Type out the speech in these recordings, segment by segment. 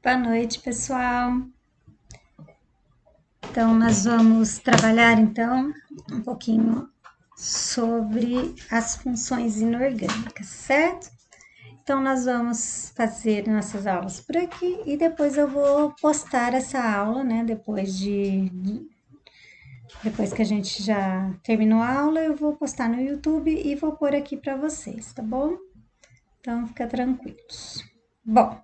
Boa noite, pessoal. Então, nós vamos trabalhar, então, um pouquinho sobre as funções inorgânicas, certo? Então, nós vamos fazer nossas aulas por aqui e depois eu vou postar essa aula, né? Depois que a gente já terminou a aula, eu vou postar no YouTube e vou pôr aqui para vocês, tá bom? Então, fica tranquilos. Bom,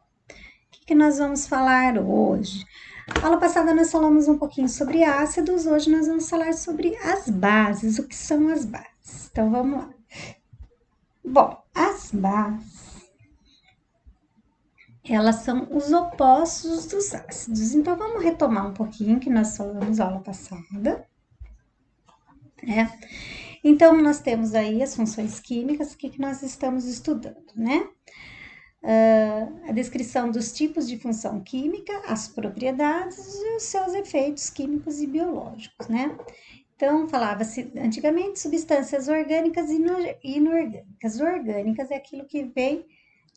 o que nós vamos falar hoje? Aula passada nós falamos um pouquinho sobre ácidos, hoje nós vamos falar sobre as bases, o que são as bases. Então vamos lá. Bom, as bases, elas são os opostos dos ácidos. Então vamos retomar um pouquinho que nós falamos na aula passada, né? Então nós temos aí as funções químicas, o que nós estamos estudando, né? A descrição dos tipos de função química, as propriedades e os seus efeitos químicos e biológicos, né? Então, falava-se antigamente substâncias orgânicas e inorgânicas. Orgânicas é aquilo que vem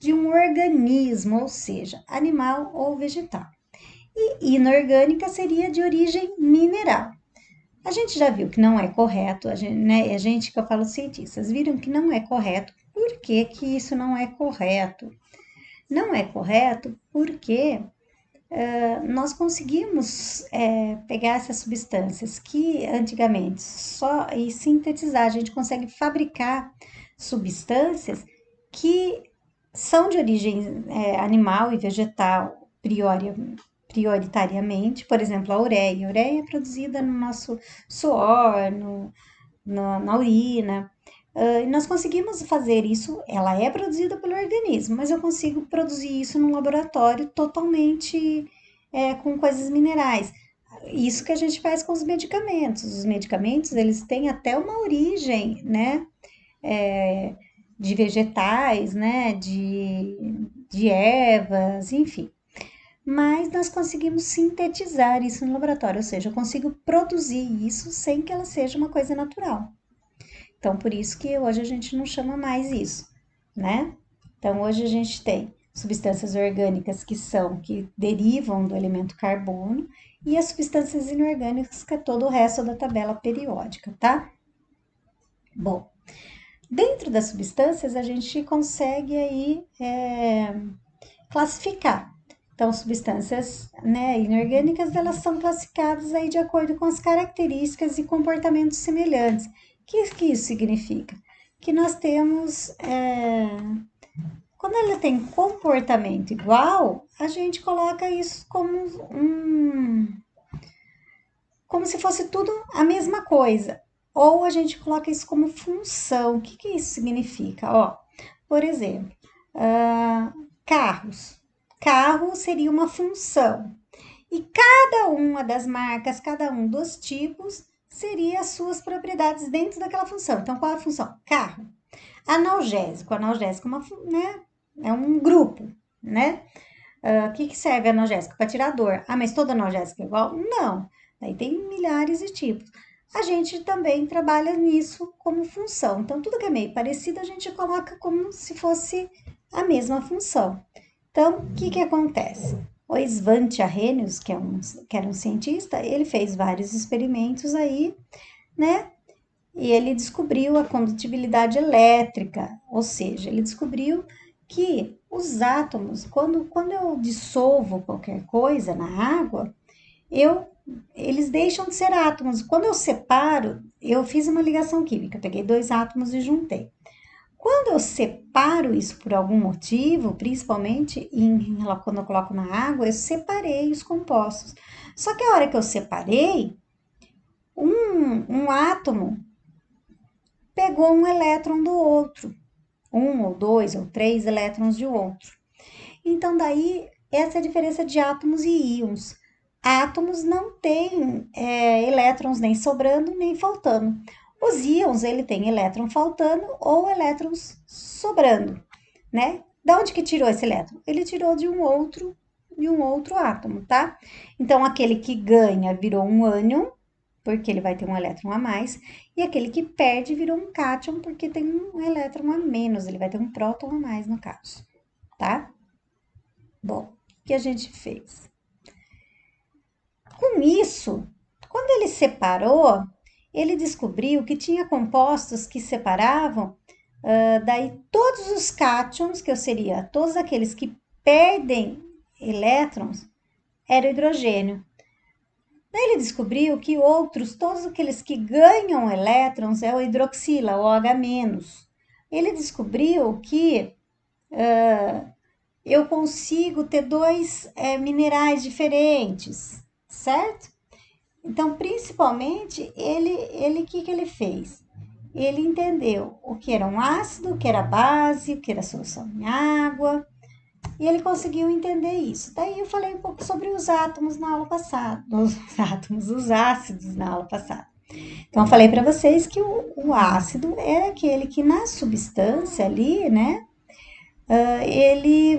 de um organismo, ou seja, animal ou vegetal. E inorgânica seria de origem mineral. A gente já viu que não é correto, a gente que eu falo cientistas, viram que não é correto. Por que que isso não é correto? Não é correto porque nós conseguimos pegar essas substâncias que antigamente só e sintetizar, a gente consegue fabricar substâncias que são de origem animal e vegetal prioritariamente, por exemplo, a ureia. A ureia é produzida no nosso suor, na urina. E nós conseguimos fazer isso, ela é produzida pelo organismo, mas eu consigo produzir isso num laboratório totalmente com coisas minerais. Isso que a gente faz com os medicamentos. Os medicamentos, eles têm até uma origem, né, de vegetais, né, de ervas, enfim. Mas nós conseguimos sintetizar isso no laboratório, ou seja, eu consigo produzir isso sem que ela seja uma coisa natural. Então, por isso que hoje a gente não chama mais isso, né? Então, hoje a gente tem substâncias orgânicas que derivam do elemento carbono e as substâncias inorgânicas, que é todo o resto da tabela periódica, tá? Bom, dentro das substâncias a gente consegue aí classificar. Então, substâncias inorgânicas, elas são classificadas aí de acordo com as características e comportamentos semelhantes. O que isso significa? Que nós temos, quando ela tem comportamento igual, a gente coloca isso como se fosse tudo a mesma coisa. Ou a gente coloca isso como função. O que isso significa? Ó, por exemplo, carros. Carro seria uma função. E cada uma das marcas, cada um dos tipos, seria as suas propriedades dentro daquela função. Então, qual é a função? Carro. Analgésico. Analgésico é um grupo, né? O que serve analgésico? Para tirar dor. Ah, mas todo analgésico é igual? Não. Daí tem milhares de tipos. A gente também trabalha nisso como função. Então, tudo que é meio parecido, a gente coloca como se fosse a mesma função. Então, o que acontece? O Svante Arrhenius, que era um cientista, ele fez vários experimentos aí, né? E ele descobriu a condutibilidade elétrica, ou seja, ele descobriu que os átomos, quando eu dissolvo qualquer coisa na água, eles deixam de ser átomos. Quando eu separo, eu fiz uma ligação química, peguei dois átomos e juntei. Quando eu separo isso por algum motivo, principalmente quando eu coloco na água, eu separei os compostos. Só que a hora que eu separei, um átomo pegou um elétron do outro, um ou dois ou três elétrons de outro. Então, daí, essa é a diferença de átomos e íons. Átomos não têm elétrons nem sobrando nem faltando. Os íons, ele tem elétron faltando ou elétrons sobrando, né? Da onde que tirou esse elétron? Ele tirou de um outro átomo, tá? Então, aquele que ganha virou um ânion, porque ele vai ter um elétron a mais, e aquele que perde virou um cátion, porque tem um elétron a menos, ele vai ter um próton a mais no caso, tá? Bom, que a gente fez? Com isso, quando ele separou, ele descobriu que tinha compostos que separavam daí todos os cátions, que eu seria todos aqueles que perdem elétrons, era o hidrogênio. Daí ele descobriu que outros, todos aqueles que ganham elétrons, é o hidroxila, o OH-. Ele descobriu que eu consigo ter dois minerais diferentes, certo? Então, principalmente, que ele fez? Ele entendeu o que era um ácido, o que era base, o que era solução em água, e ele conseguiu entender isso. Daí eu falei um pouco sobre os átomos na aula passada, os ácidos na aula passada. Então, eu falei para vocês que o ácido é aquele que na substância ali, né, ele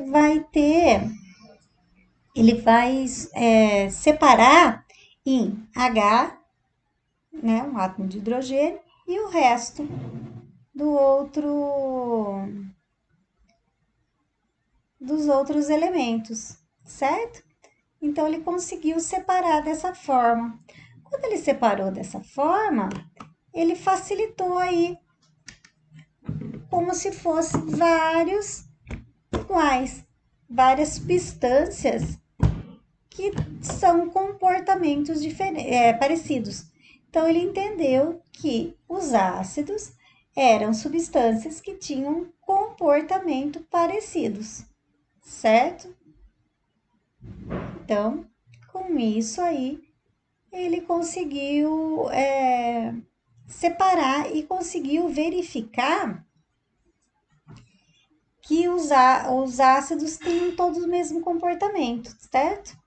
vai separar em H, né, um átomo de hidrogênio, e o resto dos outros elementos, certo? Então ele conseguiu separar dessa forma. Quando ele separou dessa forma, ele facilitou aí como se fosse vários iguais, várias substâncias que são comportamentos parecidos. Então ele entendeu que os ácidos eram substâncias que tinham comportamento parecidos, certo? Então, com isso aí, ele conseguiu separar e conseguiu verificar que os ácidos tinham todos o mesmo comportamento, certo?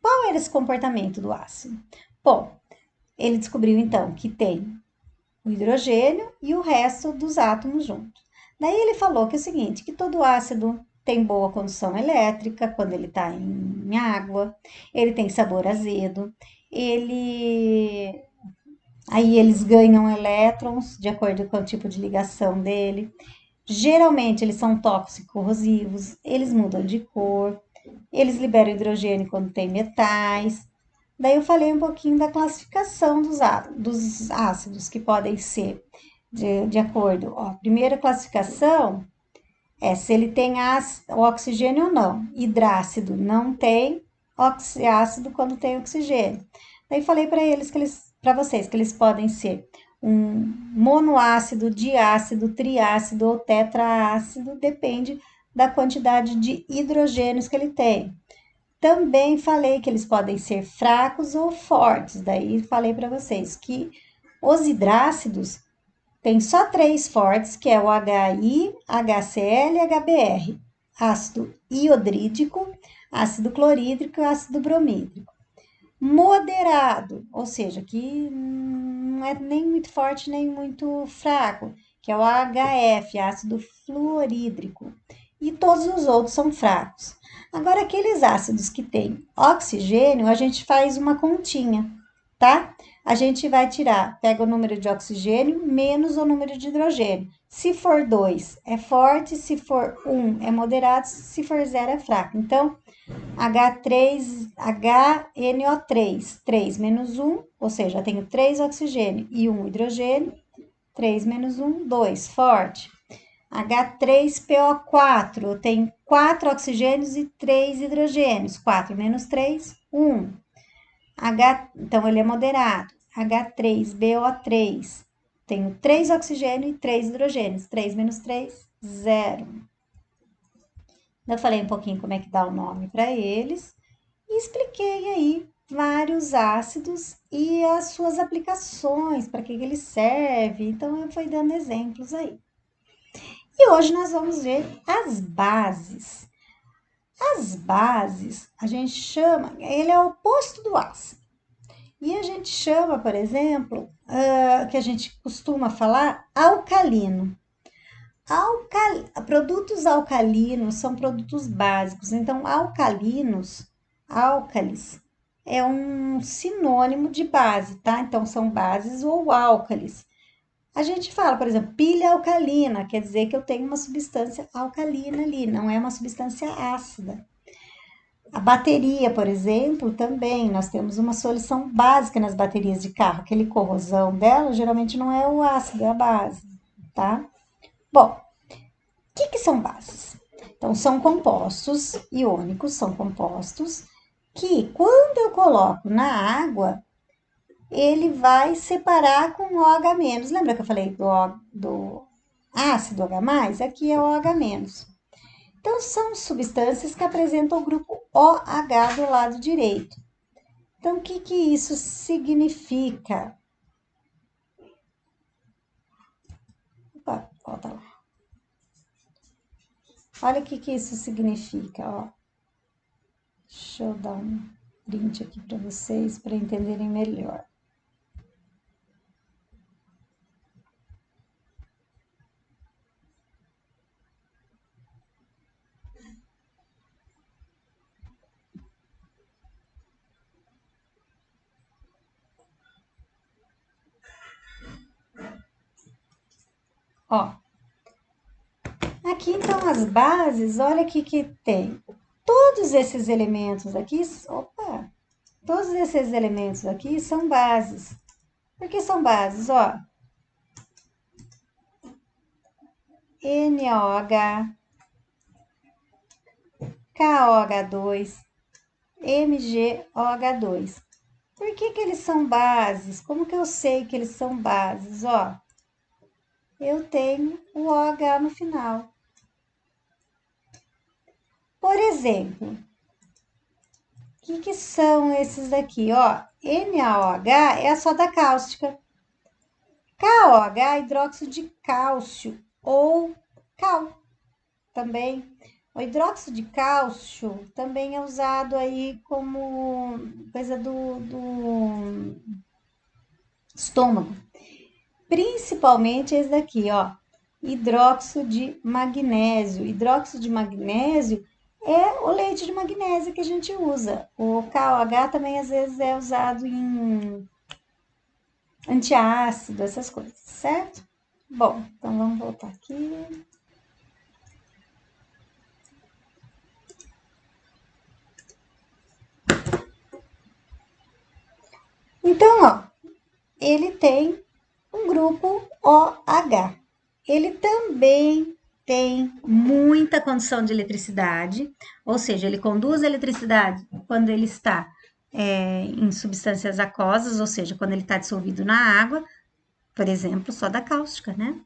Qual era esse comportamento do ácido? Bom, ele descobriu então que tem o hidrogênio e o resto dos átomos juntos. Daí ele falou que é o seguinte, que todo ácido tem boa condução elétrica quando ele está em água, ele tem sabor azedo, aí eles ganham elétrons de acordo com o tipo de ligação dele. Geralmente eles são tóxicos, corrosivos, eles mudam de cor, eles liberam hidrogênio quando tem metais. Daí eu falei um pouquinho da classificação dos ácidos, que podem ser de acordo. Ó, a primeira classificação é se ele tem oxigênio ou não. Hidrácido não tem, oxiácido quando tem oxigênio. Daí falei para vocês que eles podem ser um monoácido, diácido, triácido ou tetraácido, depende da quantidade de hidrogênios que ele tem. Também falei que eles podem ser fracos ou fortes. Daí falei para vocês que os hidrácidos tem só 3 fortes, que é o HI, HCl e HBr. Ácido iodrídico, ácido clorídrico e ácido bromídrico. Moderado, ou seja, que não é nem muito forte nem muito fraco, que é o HF, ácido fluorídrico. E todos os outros são fracos. Agora, aqueles ácidos que têm oxigênio, a gente faz uma continha, tá? A gente vai tirar, pega o número de oxigênio menos o número de hidrogênio. Se for 2 é forte, se for 1 é moderado, se for 0 é fraco. Então, HNO3, 3 menos 1, ou seja, eu tenho 3 oxigênio e 1 hidrogênio, 3 menos 1, 2, forte. H3PO4, eu tenho 4 oxigênios e 3 hidrogênios, 4 menos 3, 1. Então, ele é moderado. H3BO3, tenho 3 oxigênios e 3 hidrogênios, 3 menos 3, 0. Eu falei um pouquinho como é que dá o nome para eles e expliquei aí vários ácidos e as suas aplicações, para que ele serve. Então, eu fui dando exemplos aí. E hoje nós vamos ver as bases. As bases, a gente chama, ele é o oposto do ácido. E a gente chama, por exemplo, que a gente costuma falar, alcalino. Produtos alcalinos são produtos básicos, então álcalis, é um sinônimo de base, tá? Então são bases ou álcalis. A gente fala, por exemplo, pilha alcalina, quer dizer que eu tenho uma substância alcalina ali, não é uma substância ácida. A bateria, por exemplo, também nós temos uma solução básica nas baterias de carro. Aquele corrosão dela geralmente não é o ácido, é a base, tá? Bom, o que são bases? Então, são compostos iônicos, são compostos que, quando eu coloco na água, ele vai separar com OH-. Lembra que eu falei do ácido H+? Aqui é OH-. Então, são substâncias que apresentam o grupo OH do lado direito. Então, o que isso significa? Opa, volta lá. Olha o que isso significa, ó. Deixa eu dar um print aqui para vocês, para entenderem melhor. Ó, aqui então as bases, olha aqui que tem. Todos esses elementos aqui, opa, todos esses elementos aqui são bases. Por que são bases? Ó, NaOH, KOH2, MgOH2. Por que eles são bases? Como que eu sei que eles são bases? Ó, eu tenho o OH no final. Por exemplo, o que são esses daqui? Ó, NaOH é a soda cáustica. KOH é hidróxido de cálcio ou cal também. O hidróxido de cálcio também é usado aí como coisa do estômago. Principalmente esse daqui, ó, hidróxido de magnésio. Hidróxido de magnésio é o leite de magnésia que a gente usa. O KOH também às vezes é usado em antiácido, essas coisas, certo? Bom, então vamos voltar aqui. Então, ó, ele tem um grupo OH. Ele também tem muita condução de eletricidade, ou seja, ele conduz eletricidade quando ele está em substâncias aquosas, ou seja, quando ele está dissolvido na água, por exemplo, soda cáustica, né?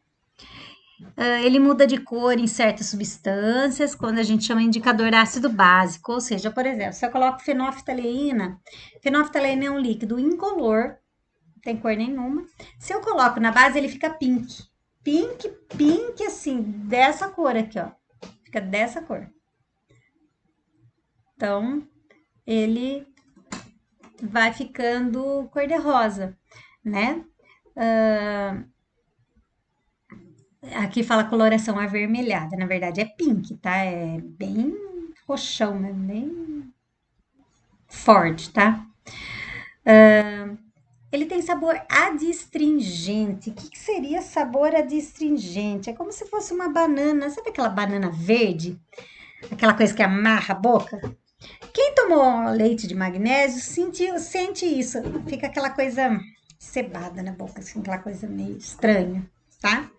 Ele muda de cor em certas substâncias, quando a gente chama indicador ácido básico, ou seja, por exemplo, se eu coloco fenolftaleína, fenolftaleína é um líquido incolor, não tem cor nenhuma. Se eu coloco na base, ele fica pink. Pink, pink, assim, dessa cor aqui, ó. Fica dessa cor. Então, ele vai ficando cor-de-rosa, né? Aqui fala coloração avermelhada, na verdade é pink, tá? É bem roxão, né? Bem forte, tá? Ele tem sabor adstringente. O que seria sabor adstringente? É como se fosse uma banana, sabe aquela banana verde? Aquela coisa que amarra a boca? Quem tomou leite de magnésio sente isso. Fica aquela coisa cebada na boca, assim, aquela coisa meio estranha, tá?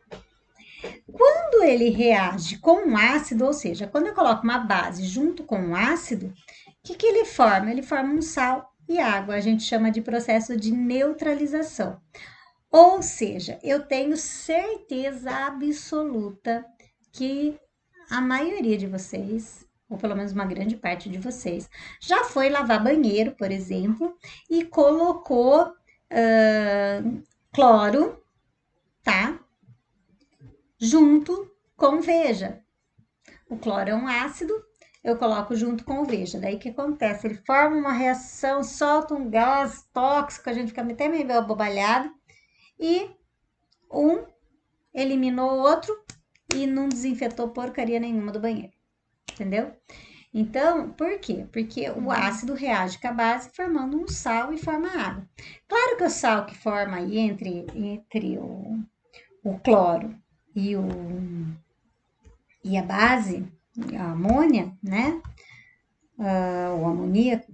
Quando ele reage com um ácido, ou seja, quando eu coloco uma base junto com um ácido, o que ele forma? Ele forma um sal e água. A gente chama de processo de neutralização. Ou seja, eu tenho certeza absoluta que a maioria de vocês, ou pelo menos uma grande parte de vocês, já foi lavar banheiro, por exemplo, e colocou cloro, tá? Junto com veja. O cloro é um ácido, eu coloco junto com o veja. Daí o que acontece? Ele forma uma reação, solta um gás tóxico, a gente fica até meio abobalhado, e um eliminou o outro e não desinfetou porcaria nenhuma do banheiro. Entendeu? Então, por quê? Porque o ácido reage com a base formando um sal e forma água. Claro que o sal que forma aí entre o cloro e, e a base, a amônia, né? o amoníaco,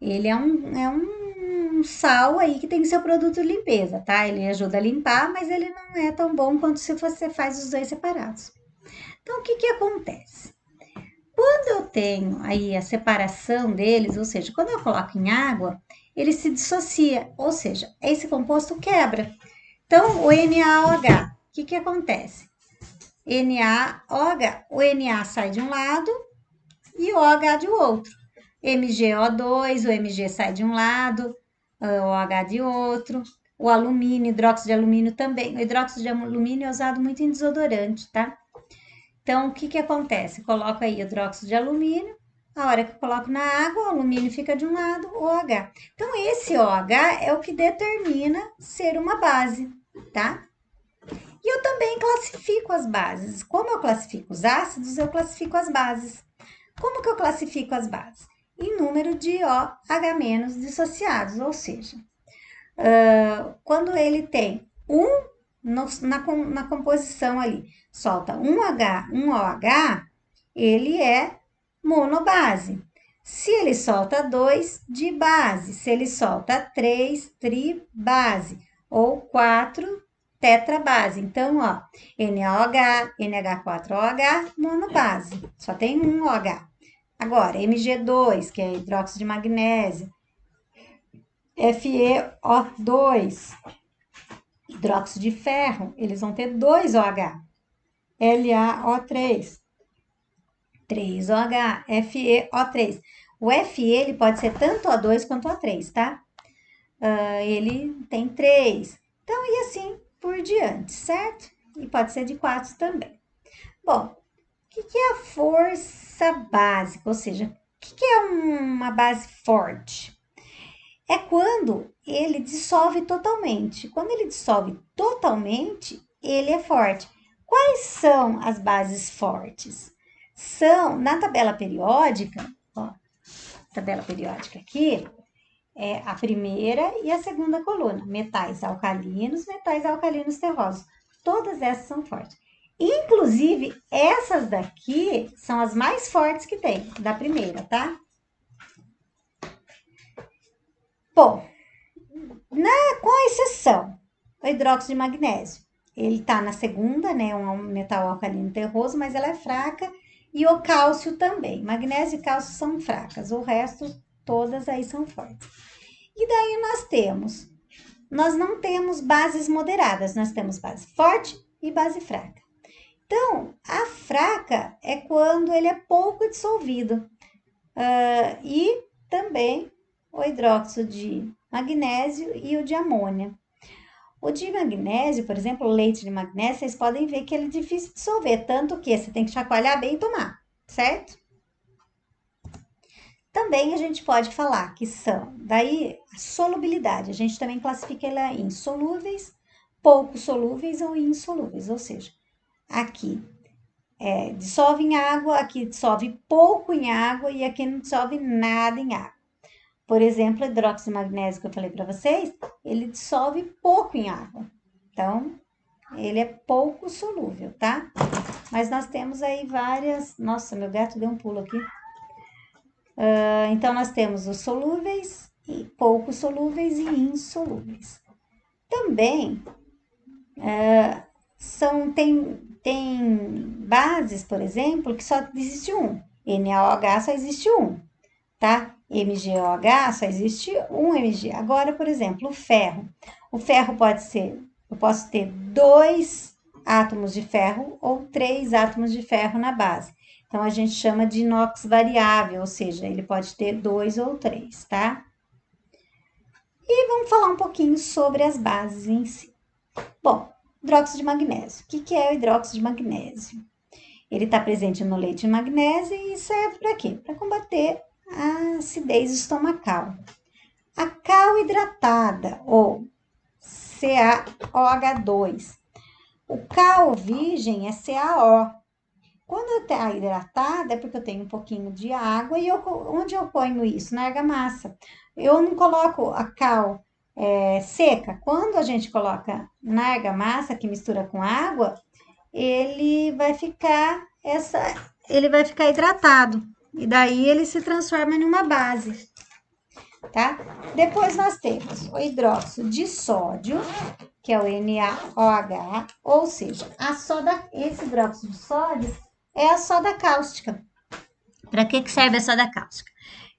ele é um sal aí que tem seu produto de limpeza, tá? Ele ajuda a limpar, mas ele não é tão bom quanto se você faz os dois separados. Então, o que que acontece? Quando eu tenho aí a separação deles, ou seja, quando eu coloco em água, ele se dissocia, ou seja, esse composto quebra. Então, o NaOH, o que que acontece? NaOH, o Na sai de um lado e o OH de outro. MgO2, o Mg sai de um lado, o OH de outro. O alumínio, hidróxido de alumínio também. O hidróxido de alumínio é usado muito em desodorante, tá? Então, o que que acontece? Coloco aí hidróxido de alumínio, a hora que eu coloco na água, o alumínio fica de um lado, o OH. Então, esse OH é o que determina ser uma base, tá? E eu também classifico as bases. Como eu classifico os ácidos, eu classifico as bases. Como que eu classifico as bases? Em número de OH- dissociados, ou seja, quando ele tem na composição ali, solta um OH, ele é monobase. Se ele solta 2, dibase. Se ele solta 3, tribase. Ou 4, tetrabase. Então, ó, NaOH, NH4OH, monobase. Só tem um OH. Agora, Mg2, que é hidróxido de magnésio, FeO2, hidróxido de ferro, eles vão ter 2 OH. LaO3, 3 OH, FeO3. O Fe ele pode ser tanto O2 quanto O3, tá? Ele tem 3. Então, e assim por diante, certo? E pode ser de 4 também. Bom, o que é a força básica? Ou seja, o que é uma base forte? É quando ele dissolve totalmente. Quando ele dissolve totalmente, ele é forte. Quais são as bases fortes? São, na tabela periódica, ó, tabela periódica aqui, é a primeira e a segunda coluna. Metais alcalinos terrosos. Todas essas são fortes. Inclusive, essas daqui são as mais fortes que tem, da primeira, tá? Bom, com exceção, o hidróxido de magnésio. Ele está na segunda, né? Um metal alcalino terroso, mas ela é fraca. E o cálcio também. Magnésio e cálcio são fracas. O resto, todas aí são fortes. E daí nós não temos bases moderadas. Nós temos base forte e base fraca. Então, a fraca é quando ele é pouco dissolvido. E também o hidróxido de magnésio e o de amônia. O de magnésio, por exemplo, o leite de magnésio, vocês podem ver que ele é difícil de dissolver, tanto que você tem que chacoalhar bem e tomar, certo? Também a gente pode falar que são, daí, a solubilidade, a gente também classifica ela em solúveis, pouco solúveis ou insolúveis, ou seja, aqui dissolve em água, aqui dissolve pouco em água e aqui não dissolve nada em água. Por exemplo, o hidróxido de magnésio que eu falei para vocês, ele dissolve pouco em água. Então, ele é pouco solúvel, tá? Mas nós temos aí várias... Nossa, meu gato deu um pulo aqui. Então, nós temos os solúveis, e pouco solúveis e insolúveis. Também, tem bases, por exemplo, que só existe um. NaOH só existe um, tá? MgOH só existe um Mg. Agora, por exemplo, o ferro. O ferro pode ser, eu posso ter 2 átomos de ferro ou 3 átomos de ferro na base. Então, a gente chama de inox variável, ou seja, ele pode ter 2 ou 3, tá? E vamos falar um pouquinho sobre as bases em si. Bom, hidróxido de magnésio. O que é o hidróxido de magnésio? Ele está presente no leite de magnésio e serve para quê? Para combater a acidez estomacal. A cal hidratada, ou CaOH2. O cal virgem é CaO. Quando está hidratada é porque eu tenho um pouquinho de água e onde eu ponho isso? Na argamassa. Eu não coloco a cal seca. Quando a gente coloca na argamassa, que mistura com água, ele vai ficar hidratado. e daí ele se transforma em uma base, tá? Depois nós temos o hidróxido de sódio, que é o NaOH, ou seja, esse hidróxido de sódio é a soda cáustica. Para que serve a soda cáustica?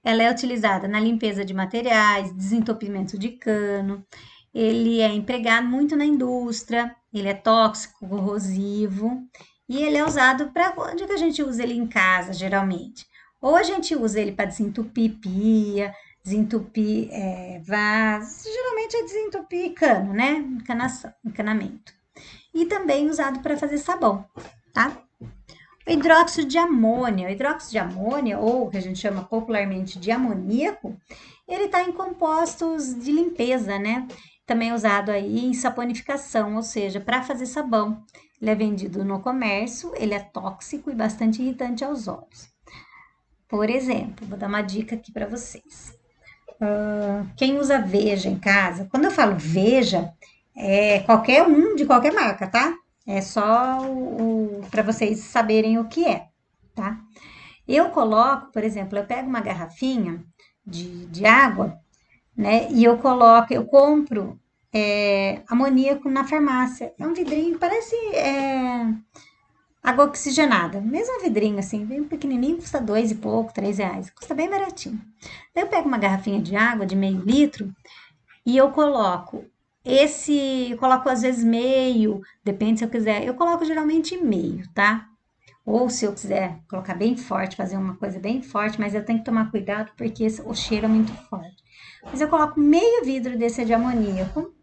Ela é utilizada na limpeza de materiais, desentupimento de cano, ele é empregado muito na indústria, ele é tóxico, corrosivo, e ele é usado para onde que a gente usa ele em casa, geralmente? Ou a gente usa ele para desentupir pia, desentupir vasos, geralmente é desentupir cano, né? Encanamento. E também usado para fazer sabão, tá? O hidróxido de amônia, ou que a gente chama popularmente de amoníaco, ele está em compostos de limpeza, né? Também usado aí em saponificação, ou seja, para fazer sabão. Ele é vendido no comércio, ele é tóxico e bastante irritante aos olhos. Por exemplo, vou dar uma dica aqui para vocês. Quem usa Veja em casa, quando eu falo Veja, é qualquer um de qualquer marca, tá? É só para vocês saberem o que é, tá? Eu coloco, por exemplo, eu pego uma garrafinha de água, né? E eu compro amoníaco na farmácia. É um vidrinho, parece água oxigenada. Mesmo um vidrinho assim, bem pequenininho, custa 2 e pouco, 3 reais. Custa bem baratinho. Daí eu pego uma garrafinha de água de meio litro e eu coloco às vezes meio, depende se eu quiser. Eu coloco geralmente meio, tá? Ou se eu quiser colocar bem forte, fazer uma coisa bem forte, mas eu tenho que tomar cuidado porque o cheiro é muito forte. Mas eu coloco meio vidro desse de amoníaco,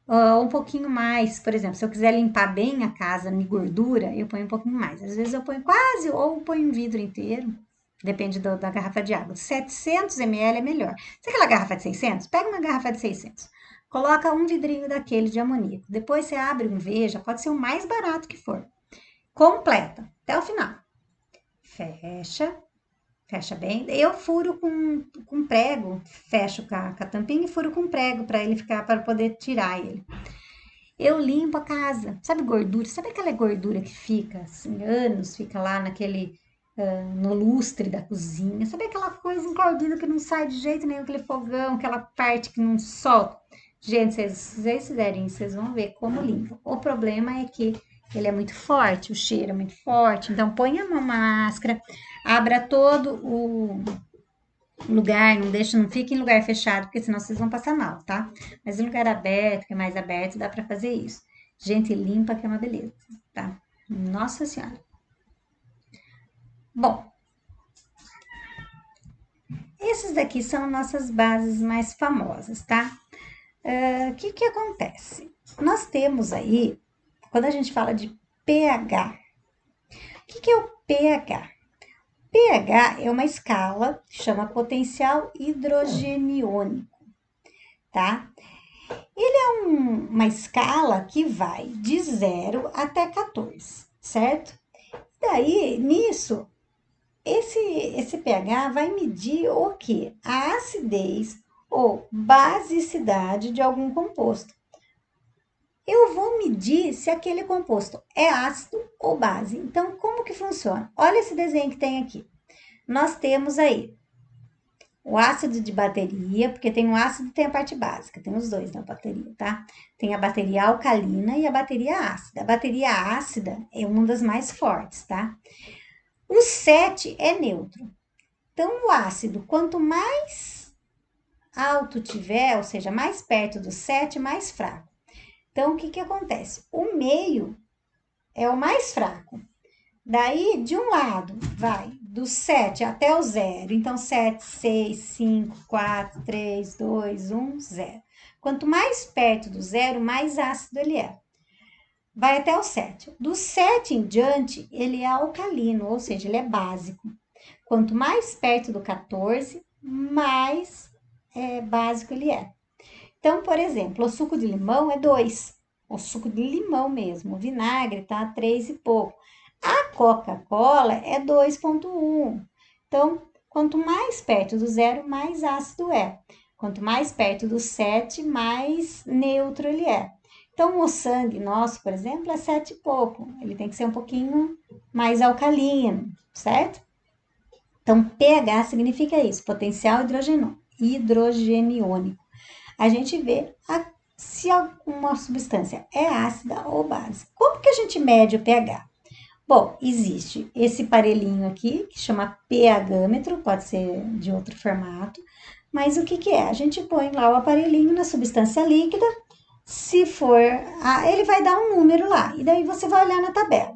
ou um pouquinho mais. Por exemplo, se eu quiser limpar bem a casa de gordura, eu ponho um pouquinho mais. Às vezes eu ponho quase, ou ponho um vidro inteiro. Depende da garrafa de água. 700 ml é melhor. Se aquela garrafa de 600, pega uma garrafa de 600. Coloca um vidrinho daquele de amoníaco. Depois você abre um Veja, pode ser o mais barato que for. Completa, até o final. Fecha, fecha bem. Eu furo com prego, fecho com a tampinha e furo com prego para ele ficar, para poder tirar ele. Eu limpo a casa. Sabe gordura? Sabe aquela gordura que fica assim, anos, fica lá no lustre da cozinha? Sabe aquela coisa encordida que não sai de jeito nenhum, aquele fogão, aquela parte que não solta? Gente, se vocês fizerem isso, vocês vão ver como limpa. O problema é que ele é muito forte, o cheiro é muito forte. Então, ponha uma máscara, abra todo o lugar, não fique em lugar fechado, porque senão vocês vão passar mal, tá? Mas em lugar aberto, que é mais aberto, dá para fazer isso. Gente, limpa que é uma beleza, tá? Nossa Senhora. Bom, esses daqui são nossas bases mais famosas, tá? O que acontece? Nós temos aí, quando a gente fala de pH, o que é o pH? pH é uma escala, chama potencial hidrogeniônico, tá? Ele é uma escala que vai de 0 até 14, certo? Daí, nisso, esse pH vai medir o quê? A acidez ou basicidade de algum composto. Eu vou medir se aquele composto é ácido ou base. Então, como que funciona? Olha esse desenho que tem aqui. Nós temos aí o ácido de bateria, porque tem o ácido e tem a parte básica, tem os dois na bateria, tá? Tem a bateria alcalina e a bateria ácida. A bateria ácida é uma das mais fortes, tá? O 7 é neutro. Então, o ácido, quanto mais alto tiver, ou seja, mais perto do 7, mais fraco. Então, o que acontece? O meio é o mais fraco. Daí, de um lado, vai do 7 até o 0. Então, 7, 6, 5, 4, 3, 2, 1, 0. Quanto mais perto do 0, mais ácido ele é. Vai até o 7. Do 7 em diante, ele é alcalino, ou seja, ele é básico. Quanto mais perto do 14, mais básico ele é. Então, por exemplo, o suco de limão é 2. O suco de limão mesmo. O vinagre tá 3 e pouco. A Coca-Cola é 2,1. Então, quanto mais perto do 0, mais ácido é. Quanto mais perto do 7, mais neutro ele é. Então, o sangue nosso, por exemplo, é 7 e pouco. Ele tem que ser um pouquinho mais alcalino, certo? Então, pH significa isso, potencial hidrogeniônico. A gente vê se alguma substância é ácida ou base. Como que a gente mede o pH? Bom, existe esse aparelhinho aqui, que chama pHmetro, pode ser de outro formato, mas o que é? A gente põe lá o aparelhinho na substância líquida, se for, ele vai dar um número lá, e daí você vai olhar na tabela.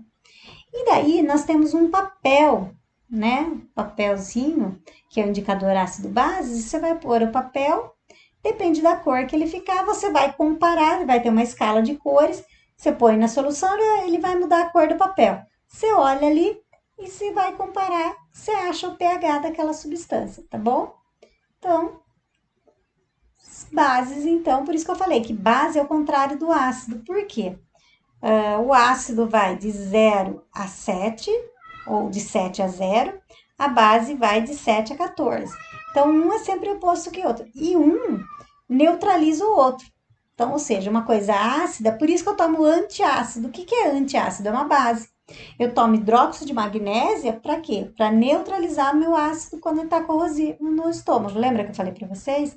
E daí nós temos um papel, né? Papelzinho, que é o indicador ácido-base, você vai pôr o papel, depende da cor que ele ficar, você vai comparar, vai ter uma escala de cores, você põe na solução, ele vai mudar a cor do papel. Você olha ali e você vai comparar, você acha o pH daquela substância, tá bom? Então, bases, então, por isso que eu falei que base é o contrário do ácido. Por quê? O ácido vai de 0 a 7, ou de 7 a 0, a base vai de 7 a 14. Então, um é sempre oposto que o outro. E um neutraliza o outro. Então, ou seja, uma coisa ácida, por isso que eu tomo antiácido. O que é antiácido? É uma base. Eu tomo hidróxido de magnésia para quê? Para neutralizar meu ácido quando ele está corrosivo no estômago. Lembra que eu falei para vocês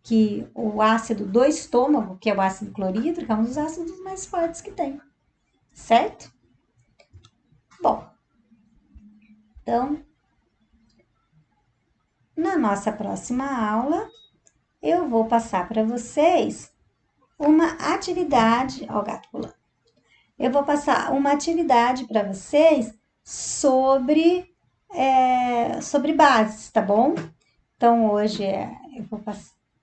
que o ácido do estômago, que é o ácido clorídrico, é um dos ácidos mais fortes que tem, certo? Bom, então, na nossa próxima aula, eu vou passar para vocês uma atividade. Ó, o gato pulando. Eu vou passar uma atividade para vocês sobre bases, tá bom? Então, hoje eu vou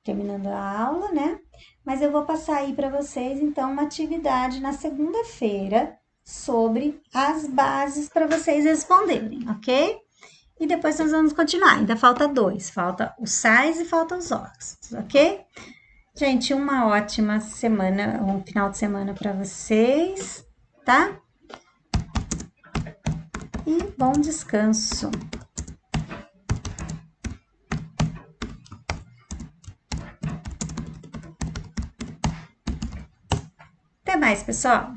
terminando a aula, né? Mas eu vou passar aí para vocês, então, uma atividade na segunda-feira sobre as bases para vocês responderem, ok? E depois nós vamos continuar. Ainda falta 2, falta os sais e falta os óxidos, ok? Gente, uma ótima semana, um final de semana para vocês, tá? E bom descanso. Até mais, pessoal!